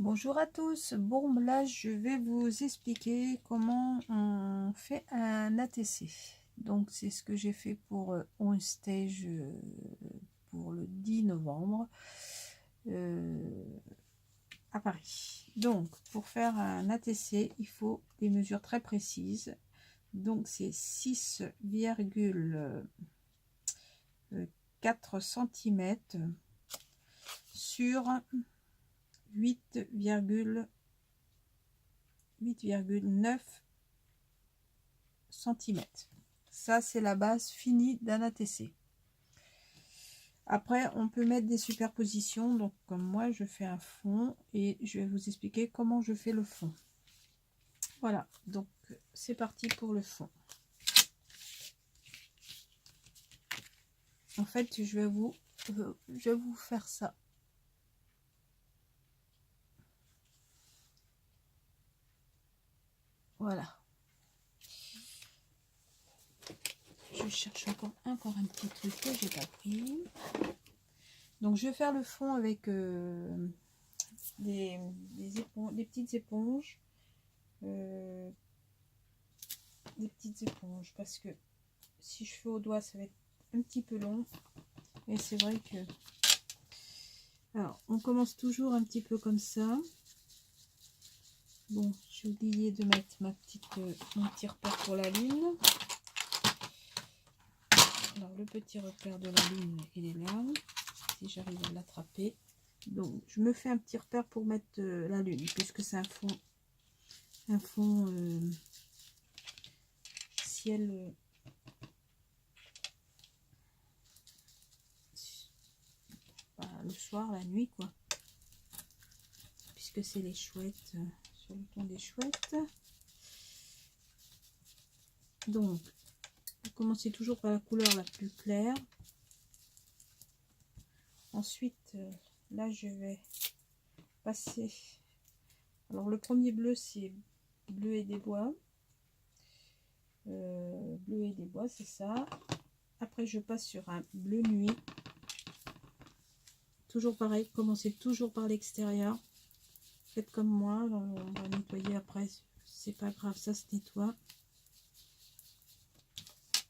Bonjour à tous. Bon, là, je vais vous expliquer comment on fait un ATC. Donc, c'est ce que j'ai fait pour On Stage pour le 10 novembre à Paris. Donc, pour faire un ATC, il faut des mesures très précises. Donc, c'est 6,4 cm sur 8,9 cm. Ça, c'est la base finie d'un ATC. Après, on peut mettre des superpositions. Donc, comme moi, je fais un fond et je vais vous expliquer comment je fais le fond. Voilà, donc c'est parti pour le fond. En fait, je vais vous faire ça. Voilà. Je cherche encore un petit truc que j'ai pas pris. Donc, je vais faire le fond avec des petites éponges. Des petites éponges parce que si je fais au doigt, ça va être un petit peu long. Et c'est vrai que... Alors, on commence toujours un petit peu comme ça. Bon, j'ai oublié de mettre mon petit repère pour la lune. Alors, le petit repère de la lune, il est là. Si j'arrive à l'attraper. Donc, je me fais un petit repère pour mettre la lune, puisque c'est un fond ciel... le soir, la nuit, quoi. Puisque c'est les chouettes, sur le ton des chouettes. Donc, vous commencez toujours par la couleur la plus claire. Ensuite, là, je vais passer... Alors, le premier bleu, c'est bleu et des bois. Bleu et des bois, c'est ça. Après, je passe sur un bleu nuit. Toujours pareil, commencez toujours par l'extérieur. Faites comme moi, on va nettoyer après. C'est pas grave, ça se nettoie.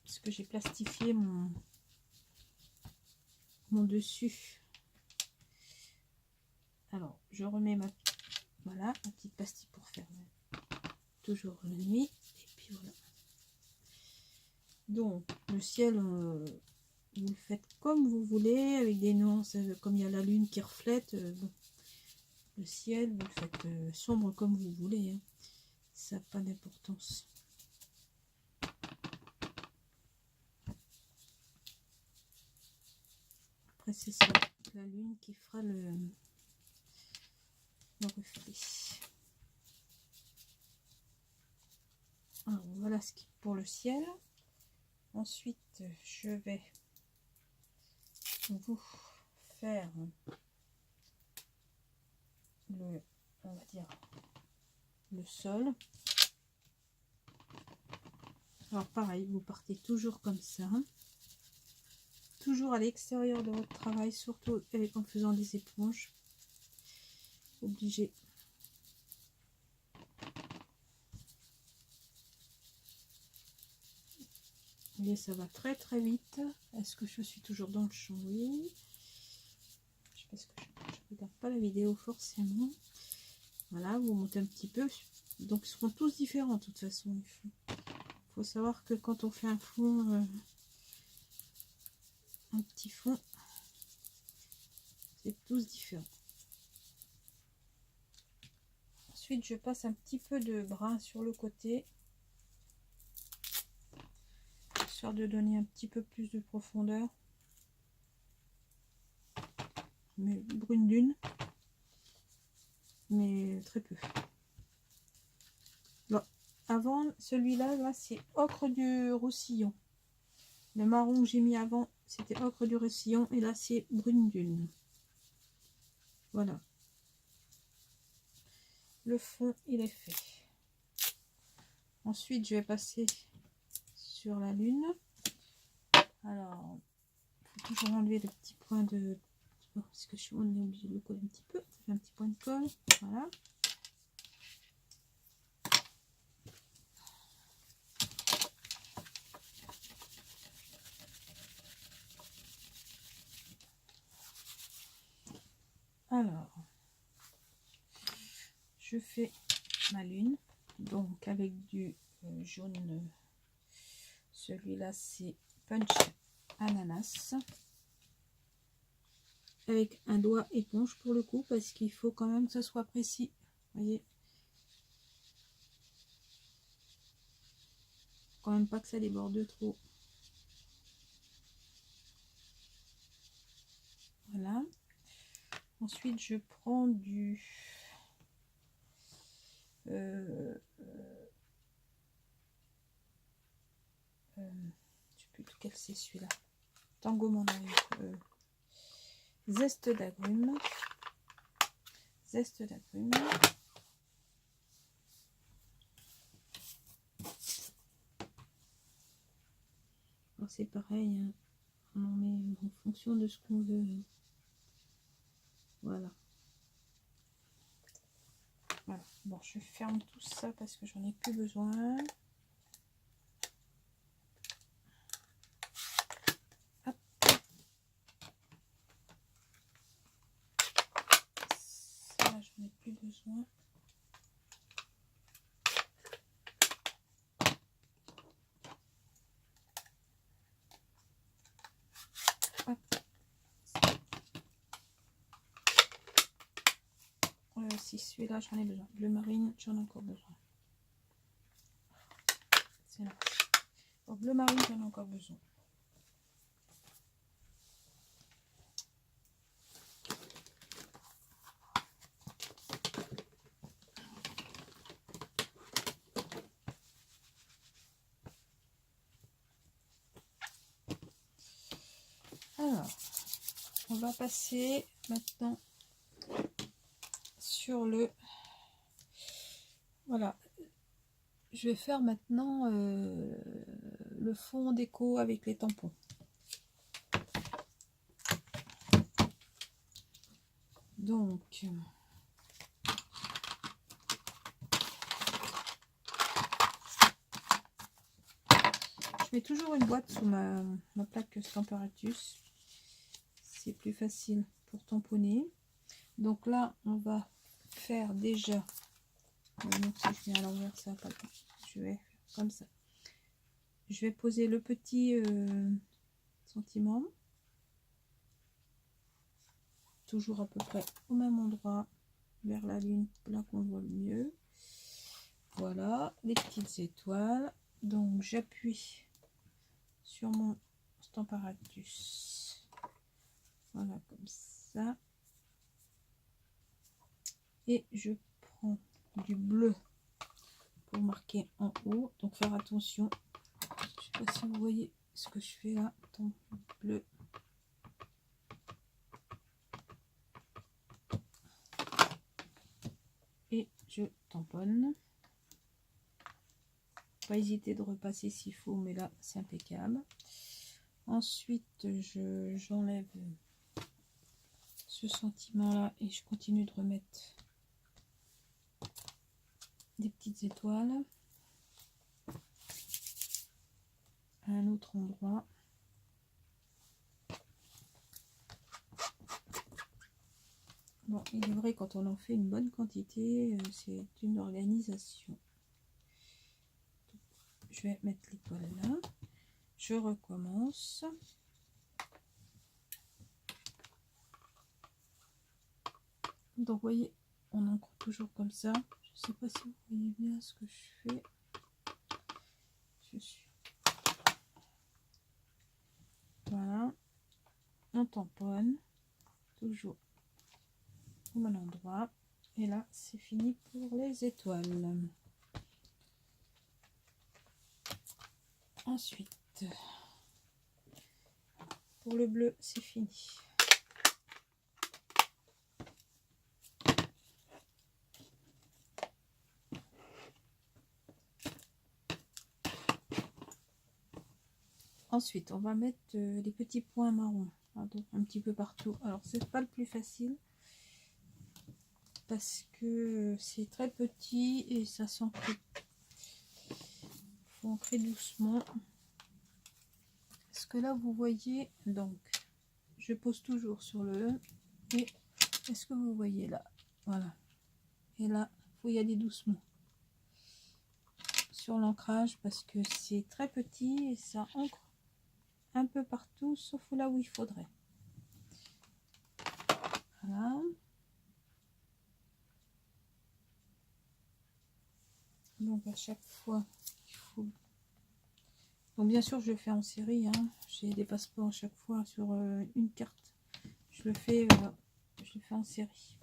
Parce que j'ai plastifié mon dessus. Alors, je remets ma petite pastille pour faire toujours la nuit. Et puis voilà. Donc, le ciel, vous le faites comme vous voulez, avec des nuances, comme il y a la lune qui reflète. Bon, le ciel, vous le faites sombre comme vous voulez. Hein. Ça n'a pas d'importance. Après, c'est ça, la lune qui fera le reflet. Alors, voilà ce qui est pour le ciel. Ensuite, je vais vous faire on va dire, le sol. Alors pareil, vous partez toujours comme ça. Toujours à l'extérieur de votre travail, surtout en faisant des éponges. Obligé. Vous voyez, ça va très très vite. Est-ce que je suis toujours dans le champ? Oui. Parce que je ne regarde pas la vidéo forcément. Voilà, vous montez un petit peu. Donc ils seront tous différents de toute façon. Il faut savoir que quand on fait un fond, un petit fond, c'est tous différents. Ensuite, je passe un petit peu de brun sur le côté, histoire de donner un petit peu plus de profondeur. Mais brune dune, mais très peu. Bon, avant, celui-là, là, c'est ocre du Roussillon. Le marron que j'ai mis avant, c'était ocre du Roussillon, et là, c'est brune dune. Voilà. Le fond, il est fait. Ensuite, je vais passer sur la lune. Alors, il faut toujours enlever le petit point de Bon, parce que on est obligé de le coller un petit peu. Ça fait un petit point de colle. Voilà. Alors, je fais ma lune. Donc, avec du jaune. Celui-là, c'est Punch Ananas. Avec un doigt éponge pour le coup, parce qu'il faut quand même que ça soit précis. Vous voyez, quand même pas que ça déborde trop. Voilà. Ensuite, je prends du je sais plus lequel c'est celui-là. Tango mandarine. Zeste d'agrumes. Zeste d'agrumes. C'est pareil, hein. On en met en fonction de ce qu'on veut. Voilà. Voilà. Bon, je ferme tout ça parce que j'en ai plus besoin. Hop. Ça, j'en ai plus besoin. Hop. Si celui-là, j'en ai besoin. Bleu marine, j'en ai encore besoin. C'est là. Bon, bleu marine, j'en ai encore besoin. Alors, on va passer maintenant sur le... Voilà. Je vais faire maintenant le fond déco avec les tampons. Donc, je mets toujours une boîte sous ma plaque Stamparatus. C'est plus facile pour tamponner. Donc là, on va faire déjà... Donc si je mets à l'envers, ça va pas... Je vais faire comme ça. Je vais poser le petit sentiment. Toujours à peu près au même endroit, vers la lune, là qu'on voit le mieux. Voilà, les petites étoiles. Donc j'appuie sur mon Stamparatus. Voilà, comme ça. Et je prends du bleu pour marquer en haut. Donc faire attention. Je sais pas si vous voyez ce que je fais là. Ton bleu. Et je tamponne. Pas hésiter de repasser s'il faut, mais là c'est impeccable. Ensuite j'enlève ce sentiment là et je continue de remettre des petites étoiles à un autre endroit. Bon, il est vrai, quand on en fait une bonne quantité, c'est une organisation. Je vais mettre l'étoile là. Je recommence. Donc, vous voyez, on encre toujours comme ça. Je ne sais pas si vous voyez bien ce que je fais. Je suis... Voilà. On tamponne. Toujours au même endroit. Et là, c'est fini pour les étoiles. Ensuite, pour le bleu, c'est fini. Ensuite, on va mettre les petits points marrons. pardon, un petit peu partout. Alors c'est pas le plus facile parce que c'est très petit et ça s'ancre. Faut ancrer doucement. Est-ce que là vous voyez, donc je pose toujours sur le E et est-ce que vous voyez là, voilà, et là faut y aller doucement sur l'ancrage parce que c'est très petit et ça ancre un peu partout sauf là où il faudrait. Voilà. Donc à chaque fois il faut, donc bien sûr je le fais en série, hein. J'ai des passeports à chaque fois sur une carte, je le fais en série.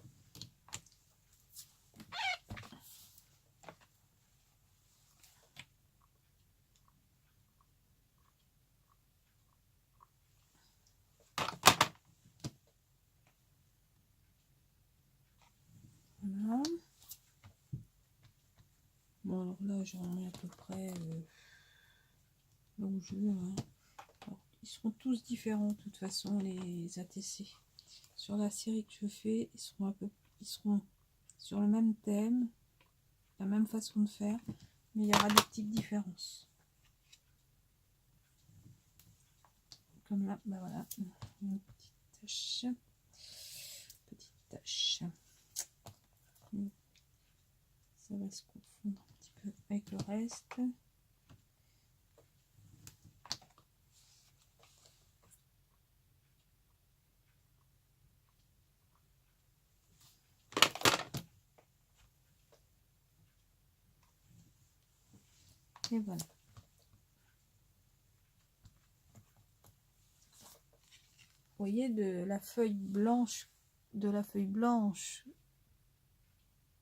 Voilà. Bon alors là j'en mets à peu près là où je veux, hein. Alors, ils seront tous différents de toute façon les ATC. Sur la série que je fais, ils seront sur le même thème, la même façon de faire, mais il y aura des petites différences. Comme là, bah voilà, une petite tache. Ça va se confondre un petit peu avec le reste. Et voilà. Vous voyez, de la feuille blanche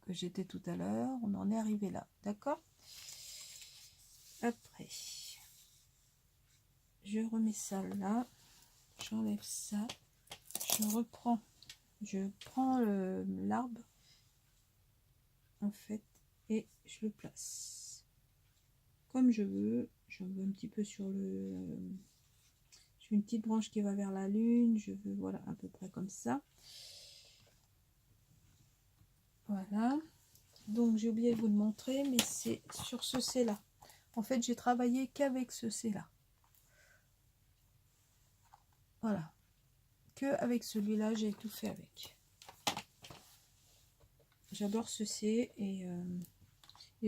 que j'étais tout à l'heure, on en est arrivé là, d'accord? Après, je remets ça là, j'enlève ça, je prends l'arbre en fait et je le place comme je veux. J'en veux un petit peu sur le, j'ai une petite branche qui va vers la lune, je veux, voilà, à peu près comme ça. Voilà, donc j'ai oublié de vous le montrer, mais c'est sur ce C là. En fait, j'ai travaillé qu'avec ce C là. Voilà, que avec celui-là, j'ai tout fait avec. J'adore ce C et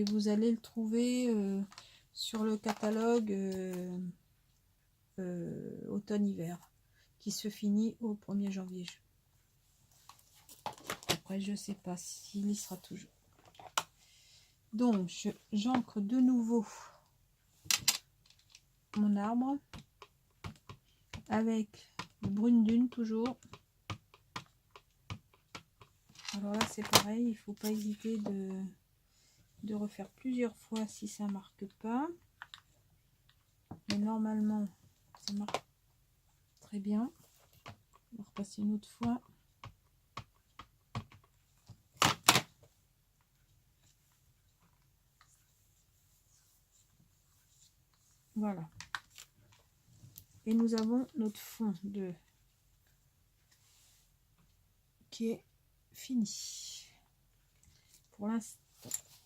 vous allez le trouver sur le catalogue automne-hiver qui se finit au 1er janvier. Après, je sais pas s'il y sera toujours. Donc, j'ancre de nouveau mon arbre avec le brune dune toujours. Alors là, c'est pareil, il faut pas hésiter de refaire plusieurs fois si ça marque pas. Mais normalement, ça marque très bien. On va repasser une autre fois. Voilà. Et nous avons notre fond qui est fini pour l'instant.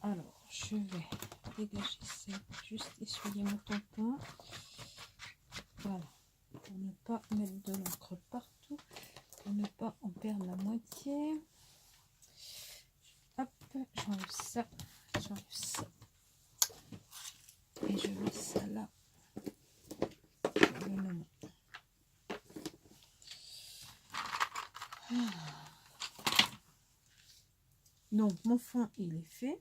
Alors, je vais dégager ça, juste essuyer mon tampon. Voilà, pour ne pas mettre de l'encre partout, pour ne pas en perdre la moitié. Hop, j'enlève ça, et je mets ça là. Donc mon fond il est fait.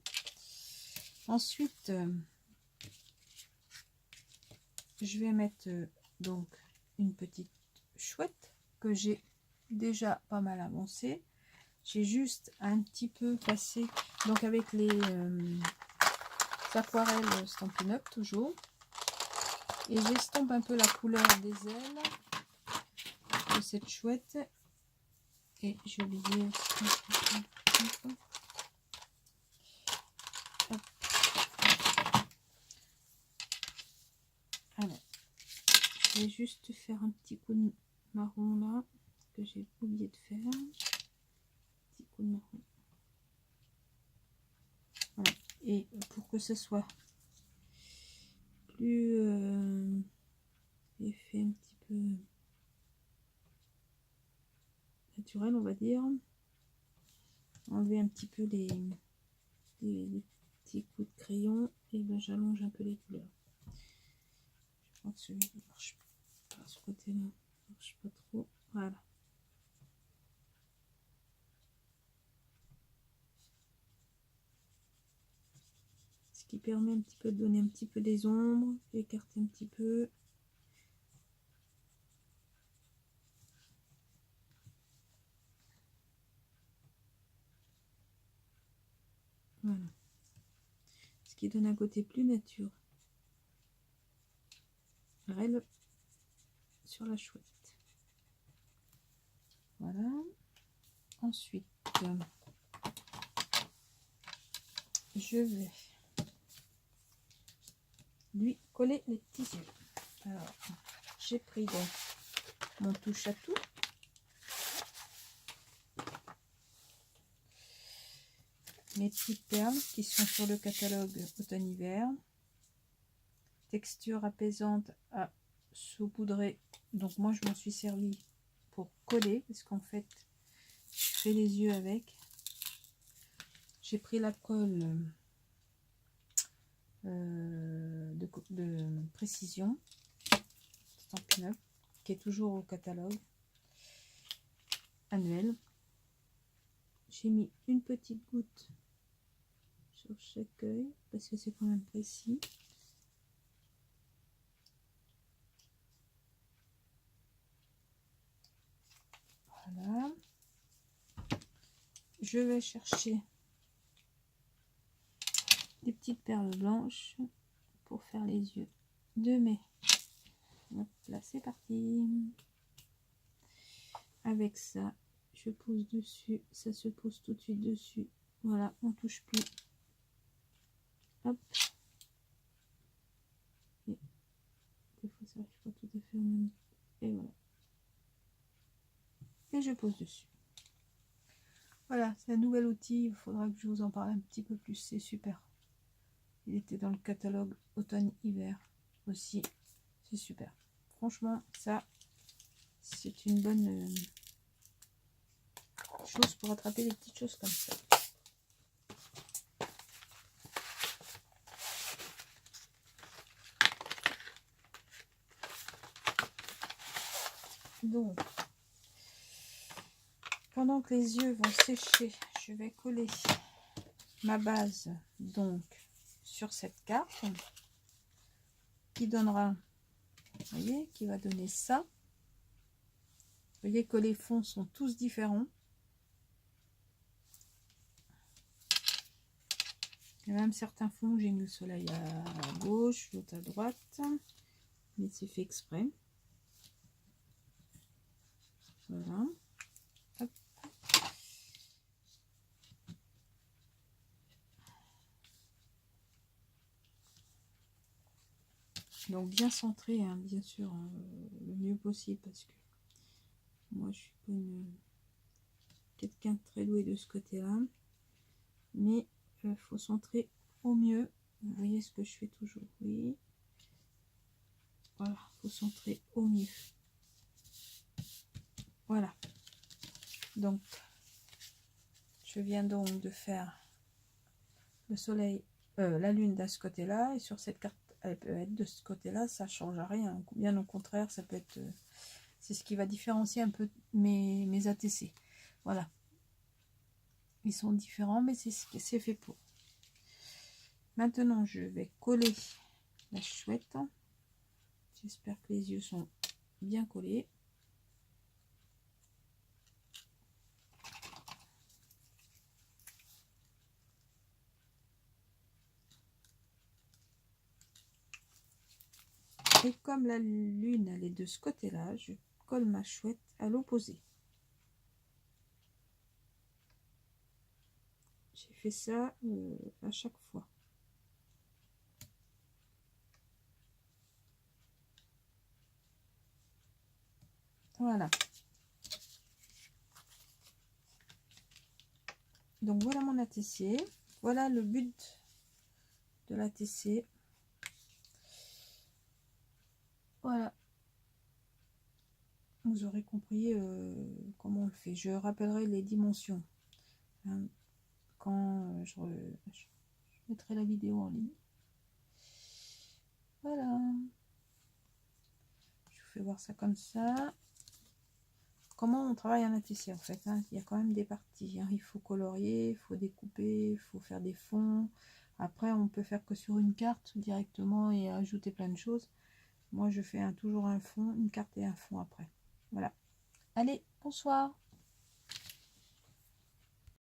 Ensuite je vais mettre donc une petite chouette que j'ai déjà pas mal avancée. J'ai juste un petit peu passé donc avec les aquarelles Stampin' Up toujours, et j'estompe un peu la couleur des ailes de cette chouette. Et j'ai oublié alors je vais juste faire un petit coup de marron là que j'ai oublié de faire. Petit coup de marron. Voilà. Et pour que ce soit plus effet un petit peu naturel, on va dire, enlever un petit peu les petits coups de crayon et ben j'allonge un peu les couleurs. Je crois que celui-là marche pas, ce côté-là marche pas trop. Voilà. Ce qui permet un petit peu de donner un petit peu des ombres, écarter un petit peu. Voilà. Ce qui donne un côté plus naturel sur la chouette. Voilà. Ensuite, je vais lui coller les petits yeux. Alors, j'ai pris donc mon touche à tout. Mes petites perles qui sont sur le catalogue automne-hiver. Texture apaisante à saupoudrer. Donc moi je m'en suis servi pour coller parce qu'en fait je fais les yeux avec. J'ai pris la colle de précision Stampin' Up qui est toujours au catalogue annuel. J'ai mis une petite goutte sur chaque œil parce que c'est quand même précis. Voilà. Je vais chercher des petites perles blanches pour faire les yeux de mai. Hop, là c'est parti. Avec ça, je pose dessus, ça se pose tout de suite dessus. Voilà, on touche plus. Hop. Et des fois ça n'arrive pas tout à fait au même. Et voilà. Et je pose dessus. Voilà, c'est un nouvel outil. Il faudra que je vous en parle un petit peu plus. C'est super. Il était dans le catalogue automne-hiver aussi. C'est super. Franchement, ça, c'est une bonne chose pour attraper des petites choses comme ça. Donc, pendant que les yeux vont sécher, je vais coller ma base donc sur cette carte qui donnera, vous voyez, qui va donner ça. Vous voyez que les fonds sont tous différents. Il y a même certains fonds, j'ai mis le soleil à gauche, l'autre à droite, mais c'est fait exprès. Voilà. Hop. Donc bien centré, hein, bien sûr, le mieux possible, parce que moi je suis pas quelqu'un de très doué de ce côté-là, mais il faut centrer au mieux. Vous voyez ce que je fais toujours, oui. Voilà, faut centrer au mieux. Voilà. Donc, je viens donc de faire le soleil, la lune de ce côté-là, et sur cette carte, elle peut être de ce côté-là, ça change rien. Bien au contraire, ça peut être, c'est ce qui va différencier un peu mes ATC. Voilà. Ils sont différents, mais c'est ce que c'est fait pour. Maintenant, je vais coller la chouette. J'espère que les yeux sont bien collés. Et comme la lune elle est de ce côté-là, je colle ma chouette à l'opposé. J'ai fait ça à chaque fois. Voilà. Donc voilà mon ATC. Voilà le but de l'ATC. Voilà. Vous aurez compris comment on le fait. Je rappellerai les dimensions hein, quand je mettrai la vidéo en ligne. Voilà. Je vous fais voir ça comme ça. Comment on travaille en ATC en fait hein. Il y a quand même des parties. Hein. Il faut colorier, il faut découper, il faut faire des fonds. Après, on peut faire que sur une carte directement et ajouter plein de choses. Moi, je fais toujours un fond, une carte et un fond après. Voilà. Allez, bonsoir.